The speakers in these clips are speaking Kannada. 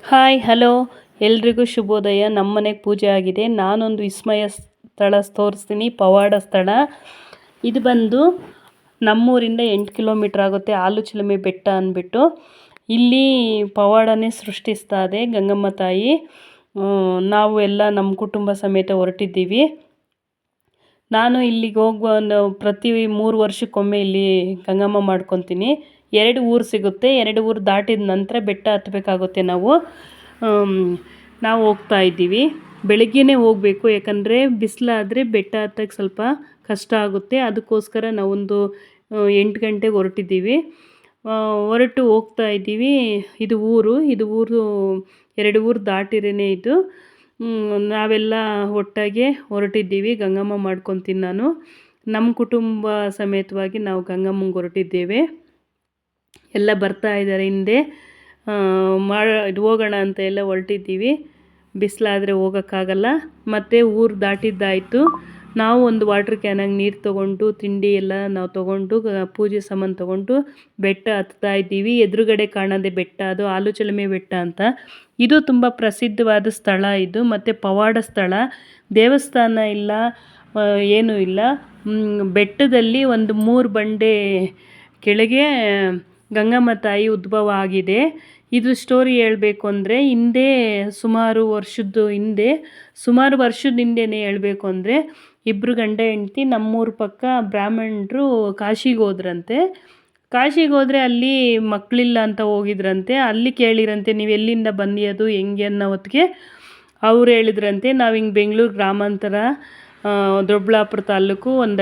ಹಾಯ್ ಹಲೋ ಎಲ್ರಿಗೂ ಶುಭೋದಯ. ನಮ್ಮ ಮನೆಗೆ ಪೂಜೆ ಆಗಿದೆ. ನಾನೊಂದು ವಿಸ್ಮಯ ಸ್ಥಳ ತೋರಿಸ್ತೀನಿ, ಪವಾಡ ಸ್ಥಳ. ಇದು ಬಂದು ನಮ್ಮೂರಿಂದ 8 ಕಿಲೋಮೀಟ್ರ್ ಆಗುತ್ತೆ, ಆಲುಚಿಲುಮೆ ಬೆಟ್ಟ ಅಂದ್ಬಿಟ್ಟು. ಇಲ್ಲಿ ಪವಾಡನೇ ಸೃಷ್ಟಿಸ್ತಾ ಇದೆ ಗಂಗಮ್ಮ ತಾಯಿ. ನಾವು ಎಲ್ಲ ನಮ್ಮ ಕುಟುಂಬ ಸಮೇತ ಹೊರಟಿದ್ದೀವಿ. ನಾನು ಇಲ್ಲಿಗೆ ಪ್ರತಿ 3 ವರ್ಷಕ್ಕೊಮ್ಮೆ ಇಲ್ಲಿ ಗಂಗಮ್ಮ ಮಾಡ್ಕೊತೀನಿ. 2 ಊರು ಸಿಗುತ್ತೆ. 2 ಊರು ದಾಟಿದ ನಂತರ ಬೆಟ್ಟ ಹತ್ತಬೇಕಾಗುತ್ತೆ. ನಾವು ಹೋಗ್ತಾ ಇದ್ದೀವಿ. ಬೆಳಗ್ಗೆನೇ ಹೋಗಬೇಕು, ಯಾಕಂದರೆ ಬಿಸಿಲಾದರೆ ಬೆಟ್ಟ ಹತ್ತಕ್ಕೆ ಸ್ವಲ್ಪ ಕಷ್ಟ ಆಗುತ್ತೆ. ಅದಕ್ಕೋಸ್ಕರ ನಾವೊಂದು 8 ಗಂಟೆಗೆ ಹೊರಟಿದ್ದೀವಿ. ಹೊರಟು ಹೋಗ್ತಾ ಇದ್ದೀವಿ. ಇದು ಊರು 2 ಊರು ದಾಟಿರೇ ಇದು. ನಾವೆಲ್ಲ ಒಟ್ಟಾಗೆ ಹೊರಟಿದ್ದೀವಿ. ಗಂಗಮ್ಮ ಮಾಡ್ಕೊತೀನಿ ನಾನು. ನಮ್ಮ ಕುಟುಂಬ ಸಮೇತವಾಗಿ ನಾವು ಗಂಗಮ್ಮಂಗೆ ಹೊರಟಿದ್ದೇವೆ. ಎಲ್ಲ ಬರ್ತಾ ಇದ್ದಾರೆ ಹಿಂದೆ. ಹೋಗೋಣ ಅಂತ ಎಲ್ಲ ಹೊರಟಿದ್ದೀವಿ. ಬಿಸಿಲಾದರೆ ಹೋಗೋಕ್ಕಾಗಲ್ಲ. ಮತ್ತು ಊರು ದಾಟಿದ್ದಾಯಿತು. ನಾವು ಒಂದು ವಾಟ್ರ್ ಕ್ಯಾನಾಗಿ ನೀರು ತೊಗೊಂಡು, ತಿಂಡಿ ಎಲ್ಲ ನಾವು ತೊಗೊಂಡು, ಪೂಜೆ ಸಾಮಾನು ತೊಗೊಂಡು ಬೆಟ್ಟ ಹತ್ತಾ ಇದ್ದೀವಿ. ಎದುರುಗಡೆ ಕಾಣೋದೆ ಬೆಟ್ಟ, ಅದು ಆಲುಚಿಲುಮೆ ಬೆಟ್ಟ ಅಂತ. ಇದು ತುಂಬ ಪ್ರಸಿದ್ಧವಾದ ಸ್ಥಳ ಇದು, ಮತ್ತು ಪವಾಡ ಸ್ಥಳ. ದೇವಸ್ಥಾನ ಇಲ್ಲ, ಏನೂ ಇಲ್ಲ. ಬೆಟ್ಟದಲ್ಲಿ ಒಂದು 3 ಬಂಡೆ ಕೆಳಗೆ ಗಂಗಮ್ಮ ತಾಯಿ ಉದ್ಭವ ಆಗಿದೆ. ಇದು ಸ್ಟೋರಿ ಹೇಳಬೇಕು ಅಂದರೆ ಸುಮಾರು ವರ್ಷದ ಹಿಂದೆನೇ ಹೇಳಬೇಕು ಅಂದರೆ, ಇಬ್ಬರು ಗಂಡ ಹೆಂಡ್ತಿ ನಮ್ಮೂರ ಪಕ್ಕ ಬ್ರಾಹ್ಮಣರು ಕಾಶಿಗೆ ಹೋದ್ರಂತೆ. ಕಾಶಿಗೆ ಹೋದರೆ ಅಲ್ಲಿ ಮಕ್ಕಳಿಲ್ಲ ಅಂತ ಹೋಗಿದ್ರಂತೆ. ಅಲ್ಲಿ ಕೇಳಿರಂತೆ, ನೀವು ಎಲ್ಲಿಂದ ಬಂದಿಯೋದು ಹೆಂಗೆ ಅನ್ನೋ ಹೊತ್ತಿಗೆ ಅವ್ರು ಹೇಳಿದ್ರಂತೆ, ನಾವು ಹಿಂಗೆ ಬೆಂಗಳೂರು ಗ್ರಾಮಾಂತರ ದೊಡ್ಡಬಳ್ಳಾಪುರ ತಾಲೂಕು ಒಂದು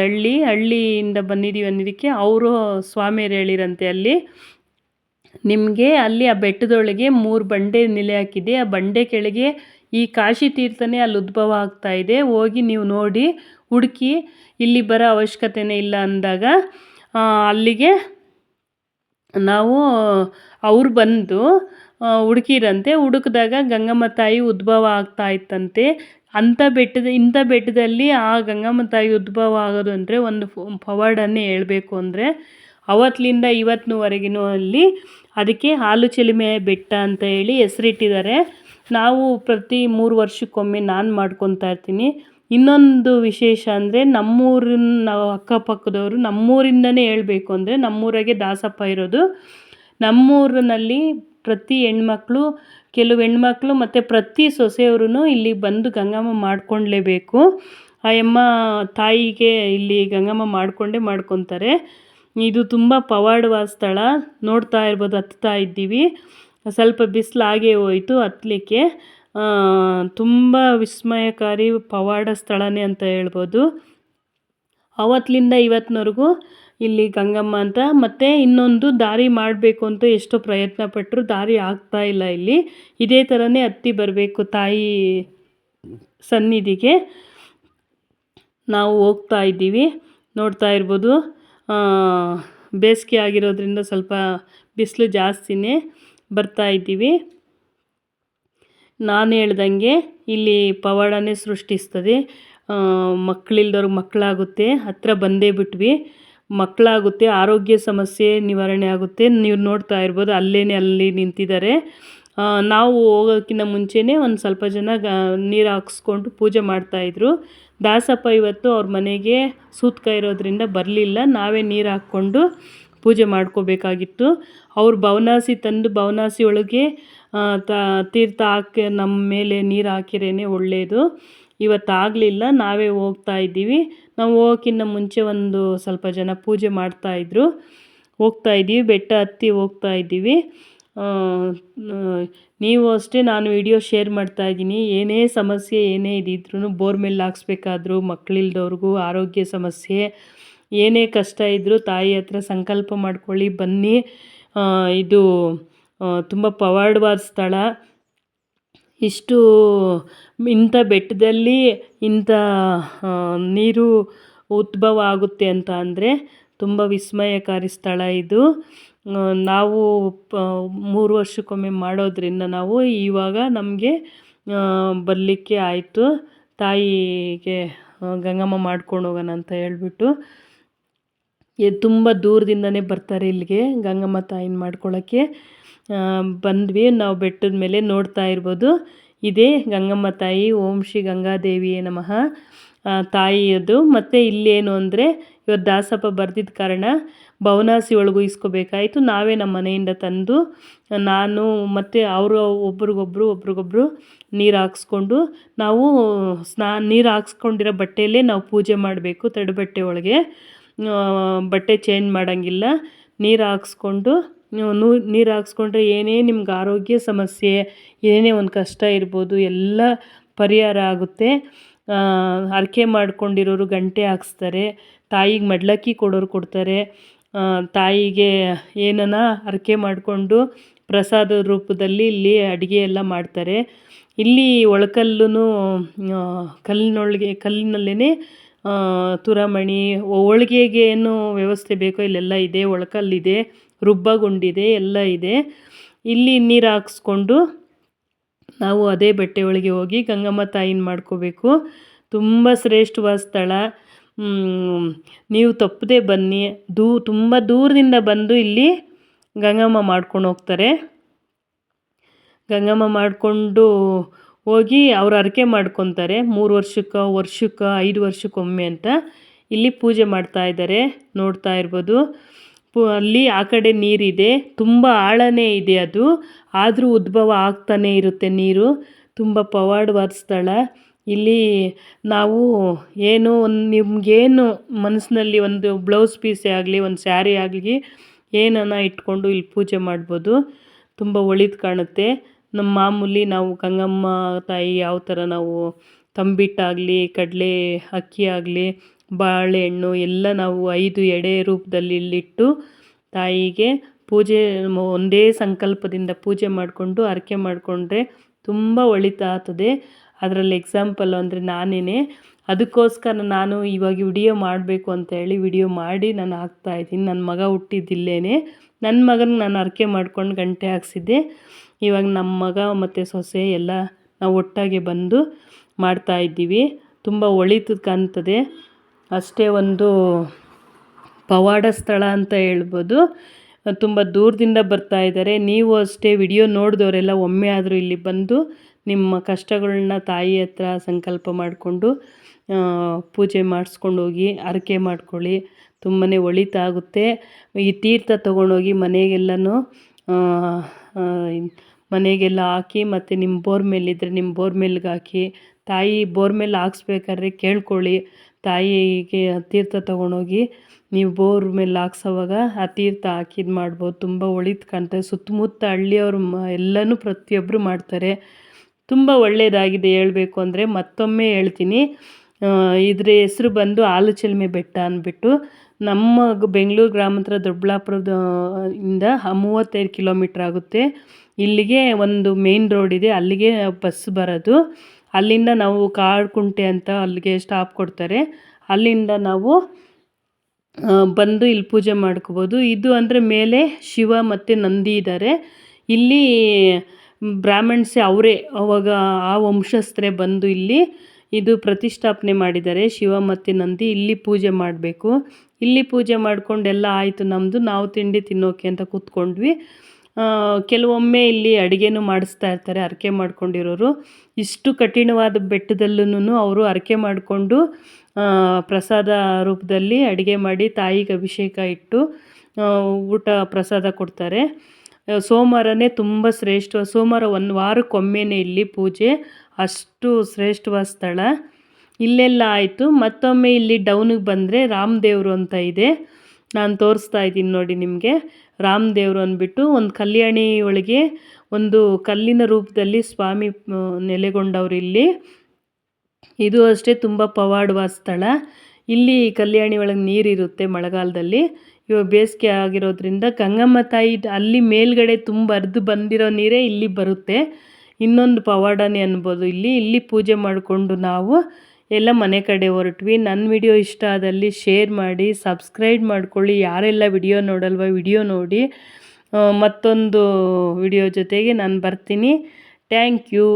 ಹಳ್ಳಿಯಿಂದ ಬಂದಿದ್ದೀವಿ ಅನ್ನೋದಕ್ಕೆ ಅವರು ಸ್ವಾಮಿಯರು ಹೇಳಿರಂತೆ, ಅಲ್ಲಿ ನಿಮಗೆ ಅಲ್ಲಿ ಆ ಬೆಟ್ಟದೊಳಗೆ 3 ಬಂಡೆ ನೆಲೆ ಹಾಕಿದೆ. ಆ ಬಂಡೆ ಕೆಳಗೆ ಈ ಕಾಶಿ ತೀರ್ಥನೇ ಅಲ್ಲಿ ಉದ್ಭವ ಆಗ್ತಾ ಇದೆ. ಹೋಗಿ ನೀವು ನೋಡಿ, ಹುಡುಕಿ, ಇಲ್ಲಿ ಬರೋ ಅವಶ್ಯಕತೆನೇ ಇಲ್ಲ ಅಂದಾಗ ಅಲ್ಲಿಗೆ ಅವ್ರು ಬಂದು ಹುಡುಕಿರಂತೆ. ಹುಡುಕಿದಾಗ ಗಂಗಮ್ಮ ತಾಯಿ ಉದ್ಭವ ಆಗ್ತಾ ಇತ್ತಂತೆ. ಇಂಥ ಬೆಟ್ಟದಲ್ಲಿ ಆ ಗಂಗಮ್ಮ ತಾಯಿ ಉದ್ಭವ ಆಗೋದು ಅಂದರೆ ಒಂದು ಪವಾಡನ್ನೇ ಹೇಳಬೇಕು ಅಂದರೆ, ಅವತ್ತಿನಿಂದ ಇವತ್ತಿನವರೆಗಿನೂ ಅಲ್ಲಿ ಅದಕ್ಕೆ ಆಲುಚಿಲುಮೆ ಬೆಟ್ಟ ಅಂತ ಹೇಳಿ ಹೆಸರಿಟ್ಟಿದ್ದಾರೆ. ನಾವು ಪ್ರತಿ 3 ವರ್ಷಕ್ಕೊಮ್ಮೆ ನಾನು ಮಾಡ್ಕೊತಾ ಇರ್ತೀನಿ. ಇನ್ನೊಂದು ವಿಶೇಷ ಅಂದರೆ, ನಾವು ಅಕ್ಕಪಕ್ಕದವರು ನಮ್ಮೂರಿಂದನೇ ಹೇಳಬೇಕು ಅಂದರೆ, ನಮ್ಮೂರಾಗೆ ದಾಸಪ್ಪ ಇರೋದು. ನಮ್ಮೂರಿನಲ್ಲಿ ಪ್ರತಿ ಕೆಲವು ಹೆಣ್ಮಕ್ಳು ಮತ್ತು ಪ್ರತಿ ಸೊಸೆಯವರು ಇಲ್ಲಿ ಬಂದು ಗಂಗಮ್ಮ ಮಾಡ್ಕೊಳ್ಲೇಬೇಕು. ಆ ತಾಯಿಗೆ ಇಲ್ಲಿ ಗಂಗಮ್ಮ ಮಾಡ್ಕೊತಾರೆ. ಇದು ತುಂಬ ಪವಾಡವಾದ ಸ್ಥಳ. ನೋಡ್ತಾ ಇರ್ಬೋದು, ಹತ್ತಾ ಇದ್ದೀವಿ. ಸ್ವಲ್ಪ ಬಿಸಿಲಾಗೇ ಹೋಯಿತು ಹತ್ತಲಿಕ್ಕೆ. ತುಂಬ ವಿಸ್ಮಯಕಾರಿ ಪವಾಡ ಸ್ಥಳನೇ ಅಂತ ಹೇಳ್ಬೋದು. ಅವತ್ತಿನಿಂದ ಇವತ್ತಿನವರೆಗೂ ಇಲ್ಲಿ ಗಂಗಮ್ಮ ಅಂತ. ಮತ್ತು ಇನ್ನೊಂದು ದಾರಿ ಮಾಡಬೇಕು ಅಂತ ಎಷ್ಟೋ ಪ್ರಯತ್ನ ಪಟ್ಟರು, ದಾರಿ ಆಗ್ತಾ ಇಲ್ಲ ಇಲ್ಲಿ. ಇದೇ ಥರನೇ ಹತ್ತಿ ಬರಬೇಕು ತಾಯಿ ಸನ್ನಿಧಿಗೆ. ನಾವು ಹೋಗ್ತಾ ಇದ್ದೀವಿ. ನೋಡ್ತಾ ಇರ್ಬೋದು, ಬೇಸಿಗೆ ಆಗಿರೋದ್ರಿಂದ ಸ್ವಲ್ಪ ಬಿಸಿಲು ಜಾಸ್ತಿನೇ. ಬರ್ತಾ ಇದ್ದೀವಿ. ನಾನು ಹೇಳ್ದಂಗೆ ಇಲ್ಲಿ ಪವಾಡನೇ ಸೃಷ್ಟಿಸ್ತದೆ. ಮಕ್ಕಳಿಲ್ದವ್ರಿಗೆ ಮಕ್ಕಳಾಗುತ್ತೆ. ಹತ್ತಿರ ಬಂದೇ ಬಿಟ್ವಿ. ಮಕ್ಕಳಾಗುತ್ತೆ, ಆರೋಗ್ಯ ಸಮಸ್ಯೆ ನಿವಾರಣೆ ಆಗುತ್ತೆ. ನೀವು ನೋಡ್ತಾ ಇರ್ಬೋದು, ಅಲ್ಲಿ ನಿಂತಿದ್ದಾರೆ. ನಾವು ಹೋಗೋಕ್ಕಿಂತ ಮುಂಚೆನೇ ಒಂದು ಸ್ವಲ್ಪ ಜನ ನೀರು ಹಾಕ್ಸ್ಕೊಂಡು ಪೂಜೆ ಮಾಡ್ತಾಯಿದ್ರು. ದಾಸಪ್ಪ ಇವತ್ತು ಅವ್ರ ಮನೆಗೆ ಸೂತಕ ಇರೋದ್ರಿಂದ ಬರಲಿಲ್ಲ. ನಾವೇ ನೀರು ಹಾಕ್ಕೊಂಡು ಪೂಜೆ ಮಾಡ್ಕೋಬೇಕಾಗಿತ್ತು. ಅವ್ರು ಬವನಾಸಿ ತಂದು ಬವನಾಸಿ ಒಳಗೆ ತೀರ್ಥ ಹಾಕಿ ನಮ್ಮ ಮೇಲೆ ನೀರು ಹಾಕಿರೇನೆ ಒಳ್ಳೆಯದು. ಇವತ್ತಾಗಲಿಲ್ಲ, ನಾವೇ ಹೋಗ್ತಾ ಇದ್ದೀವಿ. ನಾವು ಹೋಗೋಕ್ಕಿಂತ ಮುಂಚೆ ಒಂದು ಸ್ವಲ್ಪ ಜನ ಪೂಜೆ ಮಾಡ್ತಾಯಿದ್ರು. ಹೋಗ್ತಾ ಇದ್ದೀವಿ, ಬೆಟ್ಟ ಹತ್ತಿ ಹೋಗ್ತಾ ಇದ್ದೀವಿ. ನೀವು ಅಷ್ಟೇ, ನಾನು ವಿಡಿಯೋ ಶೇರ್ ಮಾಡ್ತಾಯಿದ್ದೀನಿ. ಏನೇ ಸಮಸ್ಯೆ ಏನೇ ಇದ್ರೂ, ಬೋರ್ಮೆಲ್ ಹಾಕ್ಸ್ಬೇಕಾದ್ರೂ, ಮಕ್ಕಳಿಲ್ದವ್ರಿಗೂ ಆರೋಗ್ಯ ಸಮಸ್ಯೆ ಏನೇ ಕಷ್ಟ ಇದ್ದರೂ ತಾಯಿ ಹತ್ರ ಸಂಕಲ್ಪ ಮಾಡ್ಕೊಳ್ಳಿ, ಬನ್ನಿ. ಇದು ತುಂಬ ಪವಾಡವಾದ ಸ್ಥಳ. ಇಂಥ ಬೆಟ್ಟದಲ್ಲಿ ಇಂಥ ನೀರು ಉದ್ಭವ ಆಗುತ್ತೆ ಅಂತ ಅಂದರೆ ತುಂಬ ವಿಸ್ಮಯಕಾರಿ ಸ್ಥಳ ಇದು. ನಾವು 3 ವರ್ಷಕ್ಕೊಮ್ಮೆ ಮಾಡೋದ್ರಿಂದ ನಾವು ಇವಾಗ ನಮಗೆ ಬರಲಿಕ್ಕೆ ಆಯಿತು. ತಾಯಿಗೆ ಗಂಗಮ್ಮ ಮಾಡ್ಕೊಂಡು ಹೋಗೋಣ ಅಂತ ಹೇಳ್ಬಿಟ್ಟು ತುಂಬ ದೂರದಿಂದನೇ ಬರ್ತಾರೆ ಇಲ್ಲಿಗೆ ಗಂಗಮ್ಮ ತಾಯಿನ ಮಾಡ್ಕೊಳ್ಳೋಕ್ಕೆ. ಬಂದ್ವಿ ನಾವು ಬೆಟ್ಟದ ಮೇಲೆ ನೋಡ್ತಾ ಇರ್ಬೋದು. ಇದೇ ಗಂಗಮ್ಮ ತಾಯಿ. ಓಂ ಶ್ರೀ ಗಂಗಾದೇವಿಯೇ ನಮಃ ತಾಯಿಯದು. ಮತ್ತು ಇಲ್ಲೇನು ಅಂದರೆ ಇವತ್ತು ದಾಸಪ್ಪ ಬರ್ದಿದ್ದ ಕಾರಣ ಬವನಾಸಿ ಒಳಗೂ ಇಸ್ಕೋಬೇಕಾಯಿತು. ನಾವೇ ನಮ್ಮ ಮನೆಯಿಂದ ತಂದು ನಾನು ಮತ್ತು ಅವರು ಒಬ್ರಿಗೊಬ್ರು ನೀರು ಹಾಕ್ಸ್ಕೊಂಡು ನಾವು ನೀರು ಹಾಕ್ಸ್ಕೊಂಡಿರೋ ಬಟ್ಟೆಯಲ್ಲೇ ನಾವು ಪೂಜೆ ಮಾಡಬೇಕು. ತಡೆಬಟ್ಟೆ ಒಳಗೆ ಬಟ್ಟೆ ಚೇಂಜ್ ಮಾಡೋಂಗಿಲ್ಲ. ನೀರು ಹಾಕ್ಸ್ಕೊಂಡು ನೀರು ಹಾಕ್ಸ್ಕೊಂಡ್ರೆ ಏನೇ ನಿಮ್ಗೆ ಆರೋಗ್ಯ ಸಮಸ್ಯೆ ಏನೇ ಒಂದು ಕಷ್ಟ ಇರ್ಬೋದು ಎಲ್ಲ ಪರಿಹಾರ ಆಗುತ್ತೆ. ಹರಕೆ ಮಾಡ್ಕೊಂಡಿರೋರು ಗಂಟೆ ಹಾಕ್ಸ್ತಾರೆ. ತಾಯಿಗೆ ಮಡ್ಲಕ್ಕಿ ಕೊಡೋರು ಕೊಡ್ತಾರೆ. ತಾಯಿಗೆ ಏನನ ಹರಕೆ ಮಾಡಿಕೊಂಡು ಪ್ರಸಾದ ರೂಪದಲ್ಲಿ ಇಲ್ಲಿ ಅಡುಗೆ ಎಲ್ಲ ಮಾಡ್ತಾರೆ. ಇಲ್ಲಿ ಒಳಕಲ್ಲೂ ಕಲ್ಲಿನಲ್ಲೇ ತುರಾಮಣಿ ಹೋಳ್ಗೆಗೆ ಏನು ವ್ಯವಸ್ಥೆ ಬೇಕೋ ಇಲ್ಲೆಲ್ಲ ಇದೆ. ಒಳಕಲ್ಲಿದೆ, ರುಬ್ಬಗುಂಡಿದೆ, ಎಲ್ಲ ಇದೆ. ಇಲ್ಲಿ ನೀರು ಹಾಕ್ಸ್ಕೊಂಡು ನಾವು ಅದೇ ಬಟ್ಟೆ ಒಳಗೆ ಹೋಗಿ ಗಂಗಮ್ಮ ತಾಯಿನ ಮಾಡ್ಕೋಬೇಕು. ತುಂಬ ಶ್ರೇಷ್ಠವಾದ ಸ್ಥಳ. ನೀವು ತಪ್ಪದೆ ಬನ್ನಿ. ತುಂಬ ದೂರದಿಂದ ಬಂದು ಇಲ್ಲಿ ಗಂಗಮ್ಮ ಮಾಡ್ಕೊಂಡು ಹೋಗ್ತಾರೆ. ಗಂಗಮ್ಮ ಮಾಡಿಕೊಂಡು ಹೋಗಿ ಅವ್ರು ಹರಕೆ ಮಾಡ್ಕೊತಾರೆ. 3 ವರ್ಷಕ್ಕೆ 5 ವರ್ಷಕ್ಕೊಮ್ಮೆ ಅಂತ ಇಲ್ಲಿ ಪೂಜೆ ಮಾಡ್ತಾಯಿದ್ದಾರೆ. ನೋಡ್ತಾ ಇರ್ಬೋದು. ಅಲ್ಲಿ ಆ ಕಡೆ ನೀರಿದೆ, ತುಂಬ ಆಳನೇ ಇದೆ ಅದು. ಆದರೂ ಉದ್ಭವ ಆಗ್ತಾನೇ ಇರುತ್ತೆ ನೀರು. ತುಂಬ ಪವಾಡವಾದ ಸ್ಥಳ. ಇಲ್ಲಿ ನಾವು ಏನು ನಿಮಗೇನು ಮನಸ್ಸಿನಲ್ಲಿ ಒಂದು ಬ್ಲೌಸ್ ಪೀಸೇ ಆಗಲಿ, ಒಂದು ಸ್ಯಾರಿ ಆಗಲಿ ಏನನ್ನ ಇಟ್ಕೊಂಡು ಇಲ್ಲಿ ಪೂಜೆ ಮಾಡ್ಬೋದು. ತುಂಬ ಒಳಿತು ಕಾಣುತ್ತೆ. ನಮ್ಮ ಮಾಮೂಲಿ ನಾವು ಗಂಗಮ್ಮ ತಾಯಿ ಯಾವ ಥರ ನಾವು ತಂಬಿಟ್ಟಾಗಲಿ, ಕಡಲೆ ಅಕ್ಕಿ ಆಗಲಿ, ಬಾಳೆಹಣ್ಣು ಎಲ್ಲ ನಾವು 5 ಎಡೆ ರೂಪದಲ್ಲಿ ಇಲ್ಲಿಟ್ಟು ತಾಯಿಗೆ ಪೂಜೆ ಒಂದೇ ಸಂಕಲ್ಪದಿಂದ ಪೂಜೆ ಮಾಡಿಕೊಂಡು ಹರಕೆ ಮಾಡಿಕೊಂಡ್ರೆ ತುಂಬ ಒಳಿತಾಗ್ತದೆ. ಅದರಲ್ಲಿ ಎಕ್ಸಾಂಪಲ್ ಅಂದರೆ ನಾನೇ. ಅದಕ್ಕೋಸ್ಕರ ನಾನು ಇವಾಗ ವಿಡಿಯೋ ಮಾಡಬೇಕು ಅಂತ ಹೇಳಿ ವಿಡಿಯೋ ಮಾಡಿ ನಾನು ಹಾಕ್ತಾಯಿದ್ದೀನಿ. ನನ್ನ ಮಗ ಹುಟ್ಟಿದ್ದಿಲ್ಲೇನೆ. ನನ್ನ ಮಗನಿಗೆ ನಾನು ಹರಕೆ ಮಾಡ್ಕೊಂಡು ಗಂಟೆ ಹಾಕ್ಸಿದ್ದೆ. ಇವಾಗ ನಮ್ಮ ಮಗ ಮತ್ತು ಸೊಸೆ ಎಲ್ಲ ನಾವು ಒಟ್ಟಾಗೆ ಬಂದು ಮಾಡ್ತಾಯಿದ್ದೀವಿ. ತುಂಬ ಒಳಿತು ಕಾಣ್ತದೆ. ಅಷ್ಟೇ ಒಂದು ಪವಾಡ ಸ್ಥಳ ಅಂತ ಹೇಳ್ಬೋದು. ತುಂಬ ದೂರದಿಂದ ಬರ್ತಾಯಿದ್ದಾರೆ. ನೀವು ಅಷ್ಟೇ ವಿಡಿಯೋ ನೋಡಿದವರೆಲ್ಲ ಒಮ್ಮೆ ಆದರೂ ಇಲ್ಲಿ ಬಂದು ನಿಮ್ಮ ಕಷ್ಟಗಳನ್ನ ತಾಯಿ ಹತ್ರ ಸಂಕಲ್ಪ ಮಾಡಿಕೊಂಡು ಪೂಜೆ ಮಾಡಿಸ್ಕೊಂಡು ಹೋಗಿ ಹರಕೆ ಮಾಡ್ಕೊಳ್ಳಿ. ತುಂಬಾ ಒಳಿತಾಗುತ್ತೆ. ಈ ತೀರ್ಥ ತೊಗೊಂಡೋಗಿ ಮನೆಗೆಲ್ಲ ಹಾಕಿ, ಮತ್ತು ನಿಮ್ಮ ಬೋರ್ಮೇಲಿದ್ದರೆ ನಿಮ್ಮ ಬೋರ್ಮೇಲ್ಗೆ ಹಾಕಿ. ತಾಯಿ ಬೋರ್ಮೇಲ್ ಹಾಕ್ಸ್ಬೇಕಾದ್ರೆ ಕೇಳ್ಕೊಳ್ಳಿ. ತಾಯಿಗೆ ತೀರ್ಥ ತೊಗೊಂಡೋಗಿ ನೀವು ಬೋರ್ಮೇಲ್ ಹಾಕ್ಸೋವಾಗ ಆ ತೀರ್ಥ ಹಾಕಿ ಇದು ಮಾಡ್ಬೋದು. ತುಂಬ ಒಳಿತು ಕಾಣ್ತದೆ. ಸುತ್ತಮುತ್ತ ಹಳ್ಳಿಯವರು ಎಲ್ಲನೂ ಪ್ರತಿಯೊಬ್ಬರು ಮಾಡ್ತಾರೆ. ತುಂಬ ಒಳ್ಳೆಯದಾಗಿದೆ. ಹೇಳಬೇಕು ಅಂದರೆ ಮತ್ತೊಮ್ಮೆ ಹೇಳ್ತೀನಿ. ಇದ್ರ ಹೆಸ್ರು ಬಂದು ಆಲಚಲ್ಮೆ ಬೆಟ್ಟ ಅಂದ್ಬಿಟ್ಟು. ನಮ್ಮ ಬೆಂಗಳೂರು ಗ್ರಾಮಾಂತರ ದೊಡ್ಡಬಳ್ಳಾಪುರದ ಇಂದ 35 ಕಿಲೋಮೀಟ್ರ್ ಆಗುತ್ತೆ. ಇಲ್ಲಿಗೆ ಒಂದು ಮೇನ್ ರೋಡ್ ಇದೆ, ಅಲ್ಲಿಗೆ ಬಸ್ ಬರೋದು. ಅಲ್ಲಿಂದ ನಾವು ಕಾಡ್ಕುಂಟೆ ಅಂತ ಅಲ್ಲಿಗೆ ಸ್ಟಾಪ್ ಕೊಡ್ತಾರೆ. ಅಲ್ಲಿಂದ ನಾವು ಬಂದು ಇಲ್ಲಿ ಪೂಜೆ ಮಾಡ್ಕೋಬೋದು. ಇದು ಅಂದರೆ ಮೇಲೆ ಶಿವ ಮತ್ತು ನಂದಿ ಇದ್ದಾರೆ. ಇಲ್ಲಿ ಬ್ರಾಹ್ಮಣ್ಸೇ ಅವರೇ ಅವಾಗ ಆ ವಂಶಸ್ಥರೇ ಬಂದು ಇಲ್ಲಿ ಇದು ಪ್ರತಿಷ್ಠಾಪನೆ ಮಾಡಿದ್ದಾರೆ. ಶಿವ ಮತ್ತು ನಂದಿ ಇಲ್ಲಿ ಪೂಜೆ ಮಾಡಬೇಕು. ಇಲ್ಲಿ ಪೂಜೆ ಮಾಡ್ಕೊಂಡೆಲ್ಲ ಆಯಿತು ನಮ್ಮದು. ನಾವು ತಿಂಡಿ ತಿನ್ನೋಕೆ ಅಂತ ಕೂತ್ಕೊಂಡ್ವಿ. ಕೆಲವೊಮ್ಮೆ ಇಲ್ಲಿ ಅಡುಗೆನೂ ಮಾಡಿಸ್ತಾ ಇರ್ತಾರೆ ಹರಕೆ ಮಾಡ್ಕೊಂಡಿರೋರು. ಇಷ್ಟು ಕಠಿಣವಾದ ಬೆಟ್ಟದಲ್ಲೂ ಅವರು ಹರಕೆ ಮಾಡಿಕೊಂಡು ಪ್ರಸಾದ ರೂಪದಲ್ಲಿ ಅಡುಗೆ ಮಾಡಿ ತಾಯಿಗೆ ಅಭಿಷೇಕ ಇಟ್ಟು ಊಟ ಪ್ರಸಾದ ಕೊಡ್ತಾರೆ. ಸೋಮವಾರನೇ ತುಂಬ ಶ್ರೇಷ್ಠ. ಸೋಮವಾರ 1 ವಾರಕ್ಕೊಮ್ಮೆನೇ ಇಲ್ಲಿ ಪೂಜೆ. ಅಷ್ಟು ಶ್ರೇಷ್ಠವಾದ ಸ್ಥಳ. ಇಲ್ಲೆಲ್ಲ ಆಯಿತು. ಮತ್ತೊಮ್ಮೆ ಇಲ್ಲಿ ಡೌನಿಗೆ ಬಂದರೆ ರಾಮದೇವರು ಅಂತ ಇದೆ. ನಾನು ತೋರಿಸ್ತಾ ಇದ್ದೀನಿ ನೋಡಿ ನಿಮಗೆ. ರಾಮದೇವರು ಅಂದ್ಬಿಟ್ಟು ಒಂದು ಕಲ್ಯಾಣಿ ಒಳಗೆ ಒಂದು ಕಲ್ಲಿನ ರೂಪದಲ್ಲಿ ಸ್ವಾಮಿ ನೆಲೆಗೊಂಡವರು ಇಲ್ಲಿ. ಇದು ಅಷ್ಟೇ ತುಂಬ ಪವಾಡವಾದ ಸ್ಥಳ. ಇಲ್ಲಿ ಕಲ್ಯಾಣಿ ಒಳಗೆ ನೀರಿರುತ್ತೆ ಮಳೆಗಾಲದಲ್ಲಿ. ಇವಾಗ ಬೇಸಿಗೆ ಆಗಿರೋದ್ರಿಂದ ಗಂಗಮ್ಮ ತಾಯಿ ಅಲ್ಲಿ ಮೇಲ್ಗಡೆ ತುಂಬ ಹರಿದು ಬಂದಿರೋ ನೀರೇ ಇಲ್ಲಿ ಬರುತ್ತೆ. ಇನ್ನೊಂದು ಪವಾಡನೇ ಅನ್ಬೋದು. ಇಲ್ಲಿ ಪೂಜೆ ಮಾಡಿಕೊಂಡು ನಾವು ಎಲ್ಲ ಮನೆ ಕಡೆ ಹೊರಟ್ವಿ. ನನ್ನ ವಿಡಿಯೋ ಇಷ್ಟ ಆದಲ್ಲಿ ಶೇರ್ ಮಾಡಿ, ಸಬ್ಸ್ಕ್ರೈಬ್ ಮಾಡ್ಕೊಳ್ಳಿ. ಯಾರೆಲ್ಲ ವಿಡಿಯೋ ನೋಡಲ್ವ ವಿಡಿಯೋ ನೋಡಿ. ಮತ್ತೊಂದು ವಿಡಿಯೋ ಜೊತೆಗೆ ನಾನು ಬರ್ತೀನಿ. Thank you.